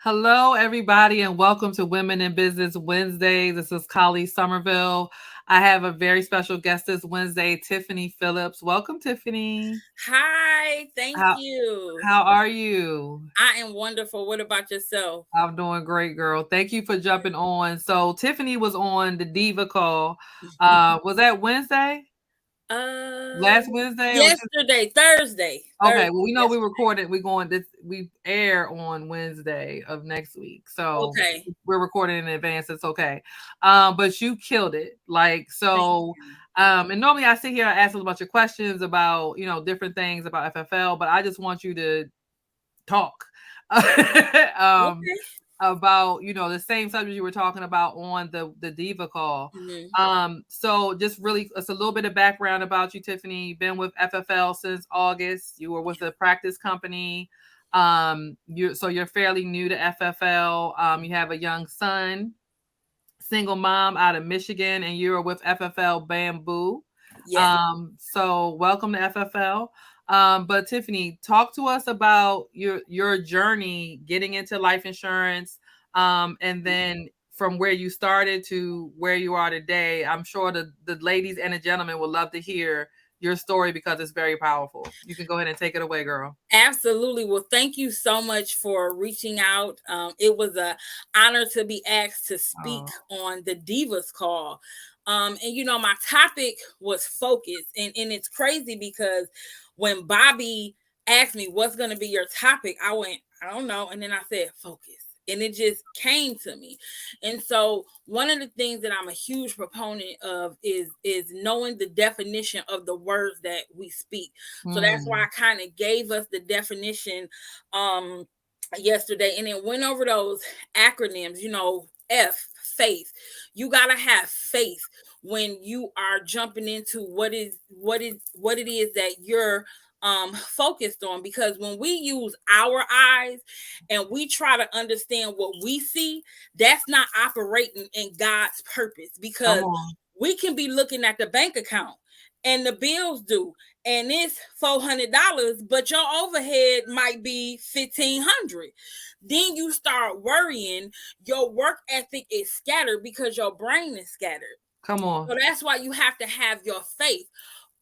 Hello, everybody, and welcome to Women in Business Wednesday. This is Collie Somerville. I have a very special guest this Wednesday, Tiffanee Phillips. Welcome, Tiffanee. Hi, thank How you. how are you? I am wonderful. What about yourself? I'm doing great, girl. Thank you for jumping on. So Tiffany was on the Diva call. Was that Wednesday? Uh, Last Wednesday or yesterday, Thursday, Okay, well, we know we yesterday. recorded. We air on Wednesday of next week, so Okay, we're recording in advance. It's okay. But you killed it. Like thank so. you. And normally I sit here and ask a bunch of questions about different things about FFL, but I just want you to talk. um, Okay. about the same subject you were talking about on the Diva call. Hmm. So just really, it's a little bit of background about you, Tiffany. You've been with FFL since August. You were with a practice company. You're fairly new to FFL. You have a young son, single mom out of Michigan, and you're with FFL Bamboo. Yes. So welcome to FFL. But Tiffany, talk to us about your journey getting into life insurance, and then from where you started to where you are today. I'm sure the ladies and the gentlemen would love to hear your story because it's very powerful. You can go ahead and take it away, girl. Absolutely. Well, thank you so much for reaching out. It was a honor to be asked to speak Oh, on the Divas call. And my topic was focus, and it's crazy because when Bobby asked me what's going to be your topic, I went, I don't know, and then I said focus. And it just came to me. And so one of the things that I'm a huge proponent of is knowing the definition of the words that we speak. So that's why I mm, kind of gave us the definition yesterday, and then went over those acronyms, faith. You gotta have faith when you are jumping into what it is that you're focused on, because when we use our eyes and we try to understand what we see, that's not operating in God's purpose, because come on, we can be looking at the bank account and the bills due, and it's $400, but your overhead might be $1,500. Then you start worrying. Your work ethic is scattered because your brain is scattered. come on. So that's why you have to have your faith.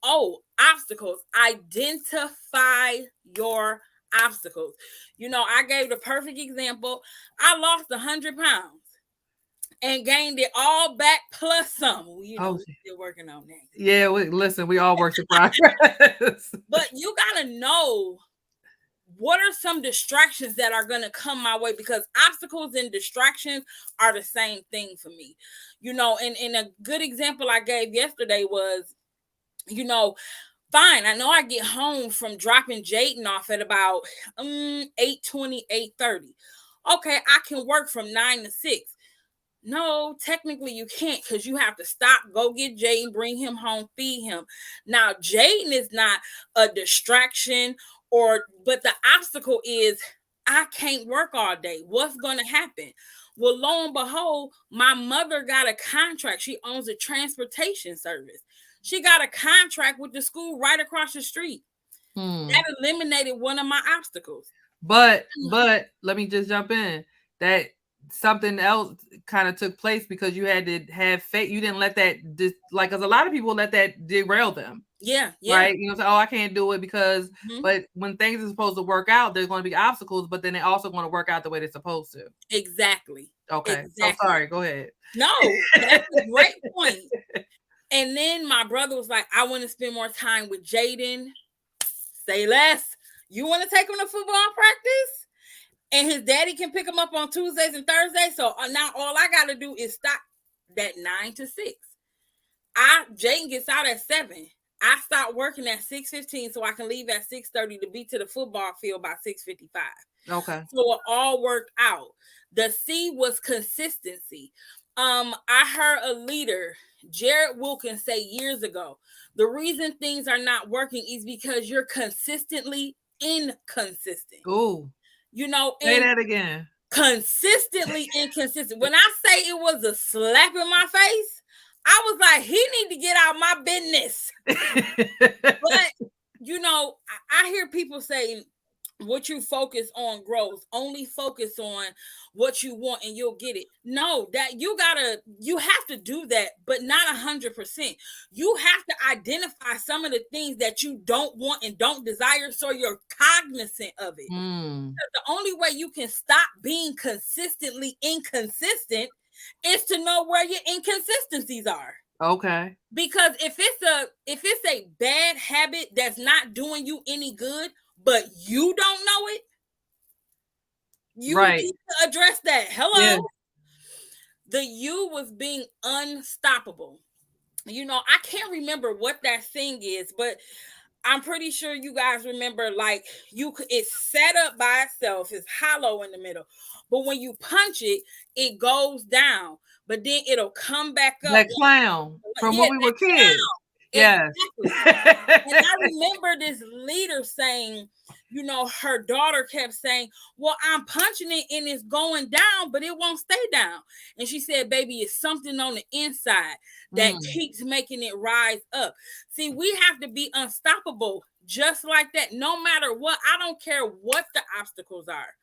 Oh, obstacles. Identify your obstacles. I gave the perfect example. I lost 100 pounds and gained it all back plus some. Oh, We're still working on that. yeah. Listen, we all work in progress. But you gotta know what are some distractions that are gonna come my way, because obstacles and distractions are the same thing for me. And a good example I gave yesterday was, fine. I know I get home from dropping Jaden off at about 8:20, 8:30. Okay, I can work from 9 to 6. No, technically you can't, because you have to stop, go get Jaden, bring him home, feed him. Now, Jaden is not a distraction, but the obstacle is I can't work all day. What's going to happen? Well, lo and behold, my mother got a contract. She owns a transportation service. She got a contract with the school right across the street. Hmm. That eliminated one of my obstacles. But let me just jump in. That something else kind of took place because you had to have faith. You didn't let that like, because a lot of people let that derail them, Yeah, yeah. right? Say, oh, I can't do it because. Mhm. But when things are supposed to work out, there's going to be obstacles, but then they also going to work out the way they're supposed to. Exactly. Okay, so Exactly. sorry. Go ahead. No, that's a great point. And then my brother was like, I want to spend more time with Jaden. Say less. You want to take him to football practice? And his daddy can pick him up on Tuesdays and Thursdays. So now all I got to do is stop that 9 to 6. Jaden gets out at 7. I start working at 6:15 so I can leave at 6:30 to be to the football field by 6:55. Okay. So it all worked out. The C was consistency. I heard a leader, Jared Wilkins, say years ago, the reason things are not working is because you're consistently inconsistent. Ooh, say And that again. consistently inconsistent. When I say it was a slap in my face, I was like, he need to get out my business. But I hear people say, what you focus on grows. Only focus on what you want and you'll get it. No, that you have to do that, but not 100%. You have to identify some of the things that you don't want and don't desire, so you're cognizant of it. The only way you can stop being consistently inconsistent is to know where your inconsistencies are. Okay. Because if it's a bad habit that's not doing you any good, but you don't know it, you need to address that. Hello. Yeah. The you was being unstoppable. You know, I can't remember what that thing is, but I'm pretty sure you guys remember, like, it's set up by itself, it's hollow in the middle, but when you punch it, it goes down, but then it'll come back up. That clown from when we were kids. Yes. Exactly. And I remember this leader saying, you know, her daughter kept saying, well, I'm punching it and it's going down, but it won't stay down. And she said, baby, it's something on the inside that keeps making it rise up. See, we have to be unstoppable just like that. No matter what, I don't care what the obstacles are.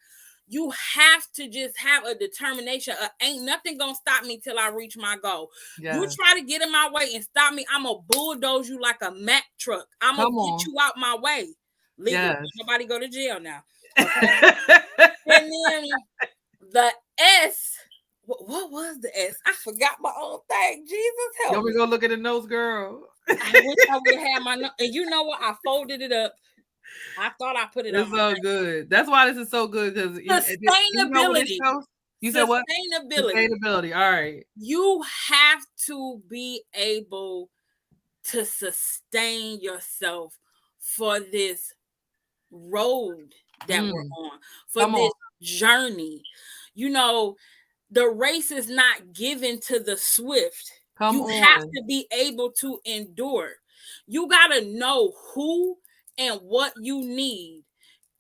You have to just have a determination. Ain't nothing gonna stop me till I reach my goal. Yeah. You try to get in my way and stop me, I'm gonna bulldoze you like a Mack truck. I'm gonna get you out my way. Legal. Yes. Nobody go to jail now. Okay? And then the S. What was the S? I forgot my own thing. Jesus help me. We go look at the notes, girl. I wish I would have my notes. And you know what? I folded it up. I thought I put it on. It's so good. That's why this is so good, because sustainability. You said what? Sustainability. All right. You have to be able to sustain yourself for this road that we're on, for this journey. You know, the race is not given to the swift. You have to be able to endure. You got to know who and what you need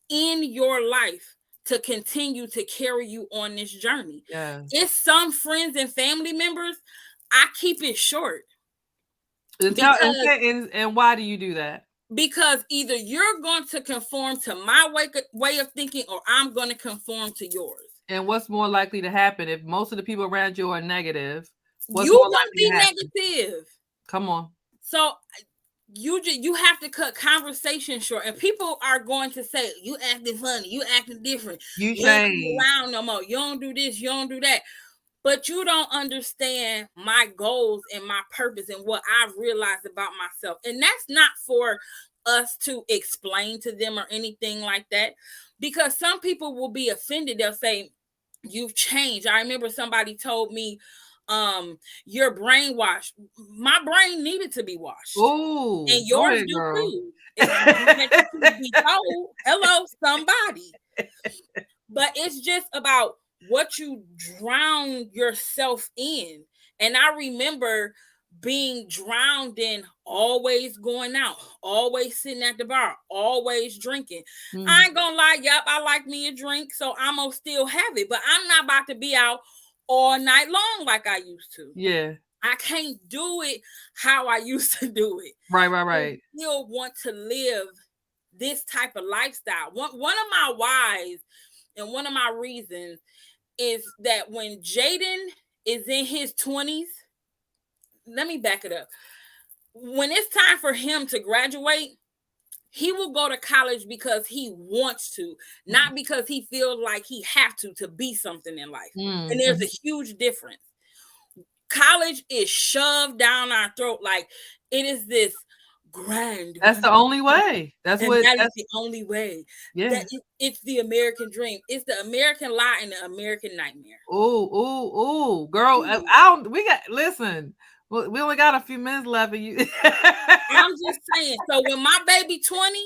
in your life to continue to carry you on this journey. Yeah. It's some friends and family members, I keep it short. And why do you do that? Because either you're going to conform to my way of thinking, or I'm going to conform to yours. And what's more likely to happen if most of the people around you are negative? You're going to be negative. Come on. So you have to cut conversation short, and people are going to say, you acting funny, you acting different, you change around no more, you don't do this, you don't do that. But you don't understand my goals and my purpose and what I've realized about myself. And that's not for us to explain to them or anything like that, because some people will be offended. They'll say, you've changed. I remember somebody told me, you're brainwashed. My brain needed to be washed. Ooh, and yours do too. It's be told, hello, somebody. But it's just about what you drown yourself in. And I remember being drowned in always going out, always sitting at the bar, always drinking. I ain't gonna lie, yep, I like me a drink, so I'm gonna still have it, but I'm not about to be out all night long like I used to. Yeah. I can't do it how I used to do it. Right. I still want to live this type of lifestyle. One of my whys and one of my reasons is that when Jaden is in his 20s, let me back it up. When it's time for him to graduate, he will go to college because he wants to, not because he feels like he has to be something in life. And there's a huge difference. College is shoved down our throat like it is this grand. That's the only way. That's the only way. Yeah. It's the American dream. It's the American lie and the American nightmare. Ooh, girl. Listen. We only got a few minutes left. I'm just saying. So when my baby 20,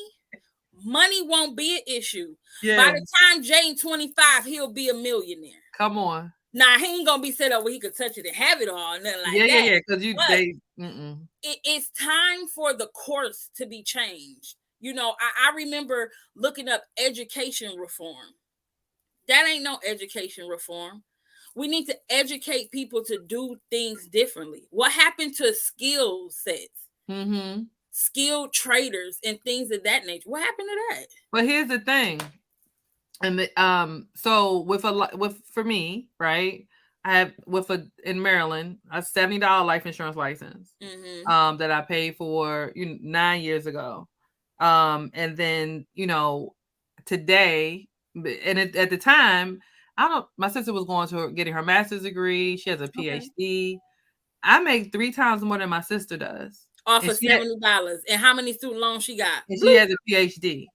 money won't be an issue. Yeah. By the time Jane 25, he'll be a millionaire. Come on. Now he ain't gonna be set up where he could touch it and have it all, nothing like that. Yeah. Because it's time for the course to be changed. You know, I remember looking up education reform. That ain't no education reform. We need to educate people to do things differently. What happened to skill sets? Skilled traders and things of that nature? What happened to that? But here's the thing. And so with for me, right? I have in Maryland a $70 life insurance license that I paid for 9 years ago. And then today, and at the time, I don't. My sister was going to getting her master's degree. She has a Okay. PhD. I make 3 times more than my sister does, Off and of $70. And how many student loans she got? she Bloop, has a PhD.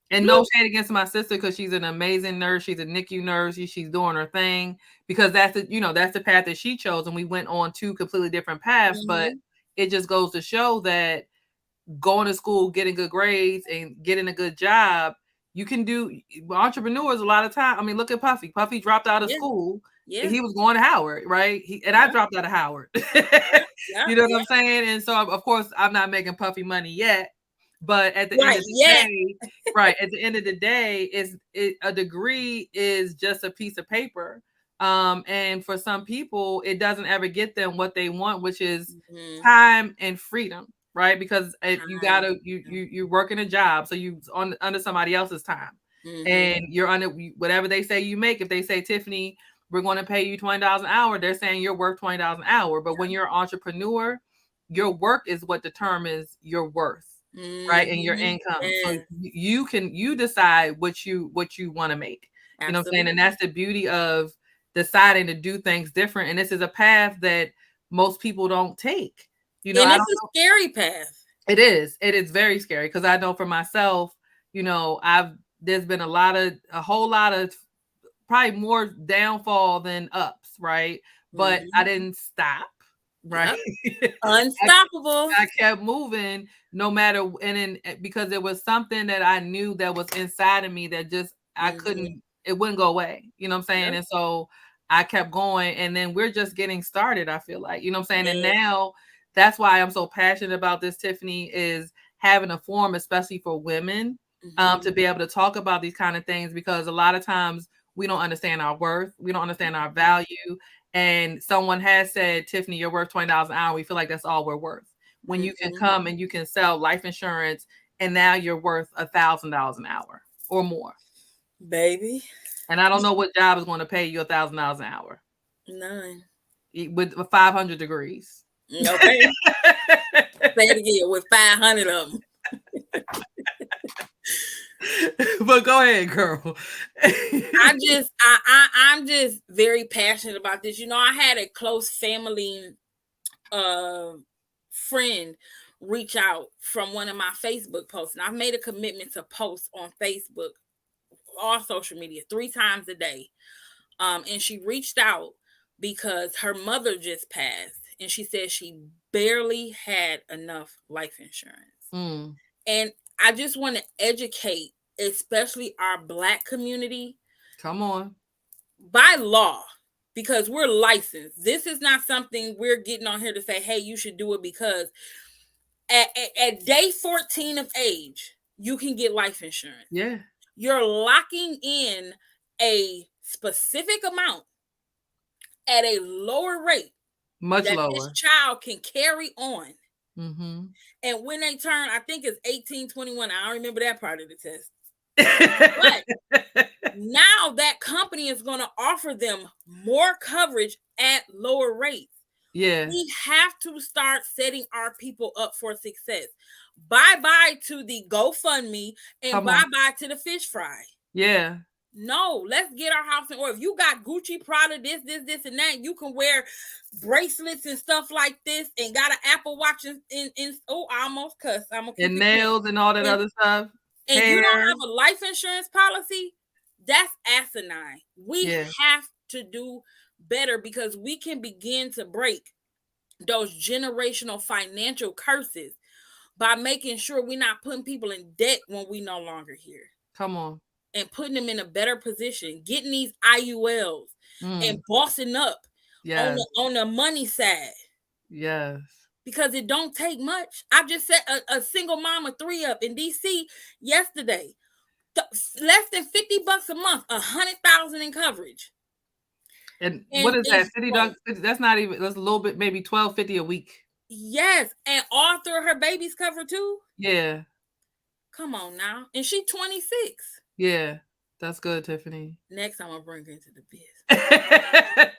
And no bloop. shade against my sister because she's an amazing nurse. She's a NICU nurse. She's doing her thing because that's the path that she chose, and we went on 2 completely different paths. But it just goes to show that going to school, getting good grades, and getting a good job, you can do. Entrepreneurs a lot of time. I mean, look at Puffy. Puffy dropped out of Yeah. school. Yeah. He was going to Howard, right? I dropped out of Howard. Yeah. You know what I'm saying? And so, of course, I'm not making Puffy money yet. But at the end Right. of the Yeah. day, right, at the end of the day, a degree is just a piece of paper. And for some people, it doesn't ever get them what they want, which is time and freedom, right? Because you're working a job, so you on under somebody else's time, and you're under whatever they say you make. If they say, Tiffanee, we're going to pay you $20 an hour, they're saying you're worth $20 an hour. But when you're an entrepreneur, your work is what determines your worth, right, and your income. So you decide what you want to make. You know what I'm saying? And that's the beauty of deciding to do things different. And this is a path that most people don't take. And it's a scary path. It is. It is very scary because I know for myself, there's been a whole lot of probably more downfall than ups, right? But I didn't stop, right? Yep. Unstoppable. I kept moving no matter, because there was something that I knew that was inside of me that just I couldn't, it wouldn't go away. You know what I'm saying? Yep. And so I kept going, and then we're just getting started, I feel like, you know what I'm saying? Yeah. And now that's why I'm so passionate about this, Tiffanee, is having a forum, especially for women, to be able to talk about these kind of things, because a lot of times we don't understand our worth. We don't understand our value. And someone has said, Tiffanee, you're worth $20 an hour. We feel like that's all we're worth. When you can come and you can sell life insurance, and now you're worth $1,000 an hour or more. Baby. And I don't know what job is going to pay you $1,000 an hour. None. With 500 degrees. Okay. Say it again, with 500 of them. But go ahead, girl. I'm just very passionate about this. I had a close family friend reach out from one of my Facebook posts, and I've made a commitment to post on Facebook, all social media, 3 times a day. And she reached out because her mother just passed, and she said she barely had enough life insurance. And I just want to educate, especially our Black community. Come on. By law, because we're licensed. This is not something we're getting on here to say, hey, you should do it, because at day 14 of age, you can get life insurance. Yeah. You're locking in a specific amount at a lower rate. Much that lower. This child can carry on. And when they turn, I think it's 18, 21. I don't remember that part of the test. But now that company is going to offer them more coverage at lower rates. Yeah. We have to start setting our people up for success. Bye-bye to the GoFundMe and bye-bye to the fish fry. Yeah. No, let's get our house in order. If you got Gucci, Prada, this, and that, you can wear bracelets and stuff like this, and got an Apple Watch in I almost cussed. And nails and all that other stuff. And hair. You don't have a life insurance policy, that's asinine. We have to do better, because we can begin to break those generational financial curses by making sure we're not putting people in debt when we no longer here. Come on. And putting them in a better position, getting these IULs and bossing up on the money side. Yes. Because it don't take much. I just set a single mom of 3 up in DC yesterday. Less than $50 a month, $100,000 in coverage. And what is that? $50? That's not even. That's a little bit, maybe $12.50 a week. Yes, and all through her baby's covered too. Yeah. Come on now, and she 26. Yeah, That's good, Tiffanee. Next, I'm gonna bring her into the business.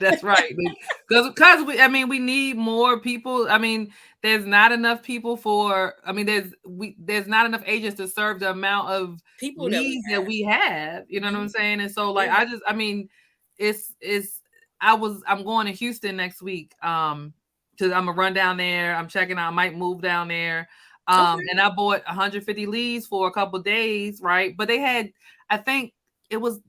That's right. Because we need more people. I mean, there's not enough people for. I mean, there's not enough agents to serve the amount of People that we leads that have. we have. You know what I'm saying? And so, like, Yeah. I'm going to Houston next week. Because I'm gonna run down there. I'm checking out. I might move down there. Okay. And I bought 150 leads for a couple days, right? But they had, I think it was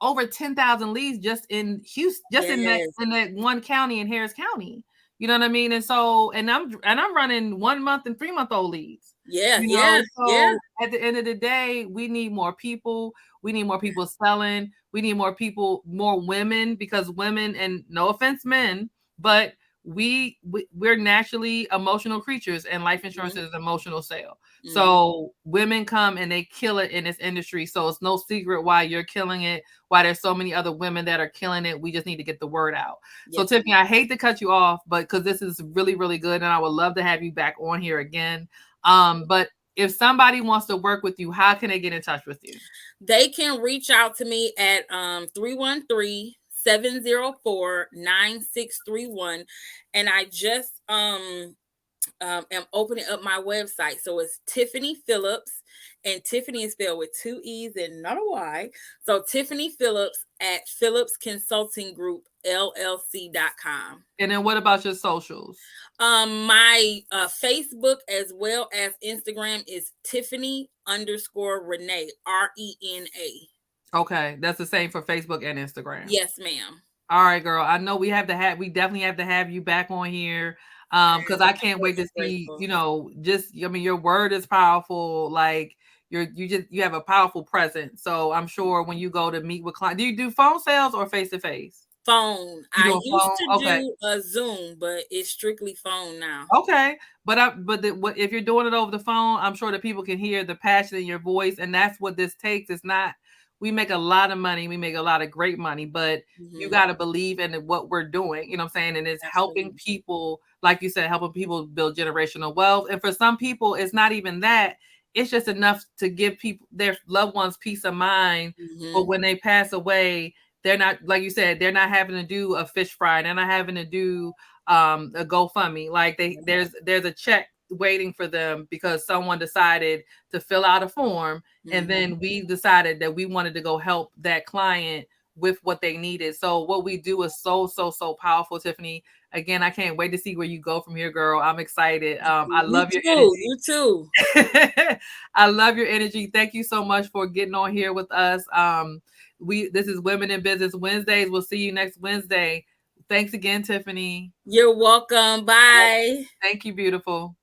over 10,000 leads just in Houston, just in Yes. that one county in Harris County. You know what I mean? And so, and I'm running 1 month and 3-month-old leads. Yeah. You Yeah. know, Yeah. so at the end of the day, we need more people. We need more people selling. We need more people, more women, because women, and no offense, men, but we're naturally emotional creatures, and life insurance is an emotional sale. So women come and they kill it in this industry. So it's no secret why you're killing it, why there's so many other women that are killing it. We just need to get the word out. So Yes. Tiffanee, I hate to cut you off, but because this is really, really good, and I would love to have you back on here again. But if somebody wants to work with you, how can they get in touch with you? They can reach out to me at 313-704-9631. And I just am opening up my website. So it's Tiffanee Phillips, and Tiffanee is spelled with 2 E's and not a Y. So Tiffanee Phillips at Phillips Consulting Group LLC.com. And then what about your socials? My Facebook as well as Instagram is Tiffanee _Renee, RENA. Okay, that's the same for Facebook and Instagram. Yes, ma'am. All right, girl. I know we definitely have to have you back on here. Because I can't wait to see, your word is powerful. Like you have a powerful presence. So I'm sure when you go to meet with clients, do you do phone sales or face to face? Phone. I used to do a Zoom, but it's strictly phone now. Okay, but if you're doing it over the phone, I'm sure that people can hear the passion in your voice, and that's what this takes. It's not. We make a lot of money. We make a lot of great money, but you got to believe in what we're doing. You know what I'm saying? And it's helping people, like you said, helping people build generational wealth. And for some people, it's not even that. It's just enough to give people, their loved ones, peace of mind. But when they pass away, they're not, like you said, they're not having to do a fish fry. They're not having to do a GoFundMe. Like there's a check waiting for them because someone decided to fill out a form, and then we decided that we wanted to go help that client with what they needed. So what we do is so powerful, Tiffanee. Again, I can't wait to see where you go from here, girl. I'm excited. I love your energy. You too. I love your energy. Thank you so much for getting on here with us. This is Women in Business Wednesdays. We'll see you next Wednesday. Thanks again, Tiffanee. You're welcome. Bye. Thank you, beautiful.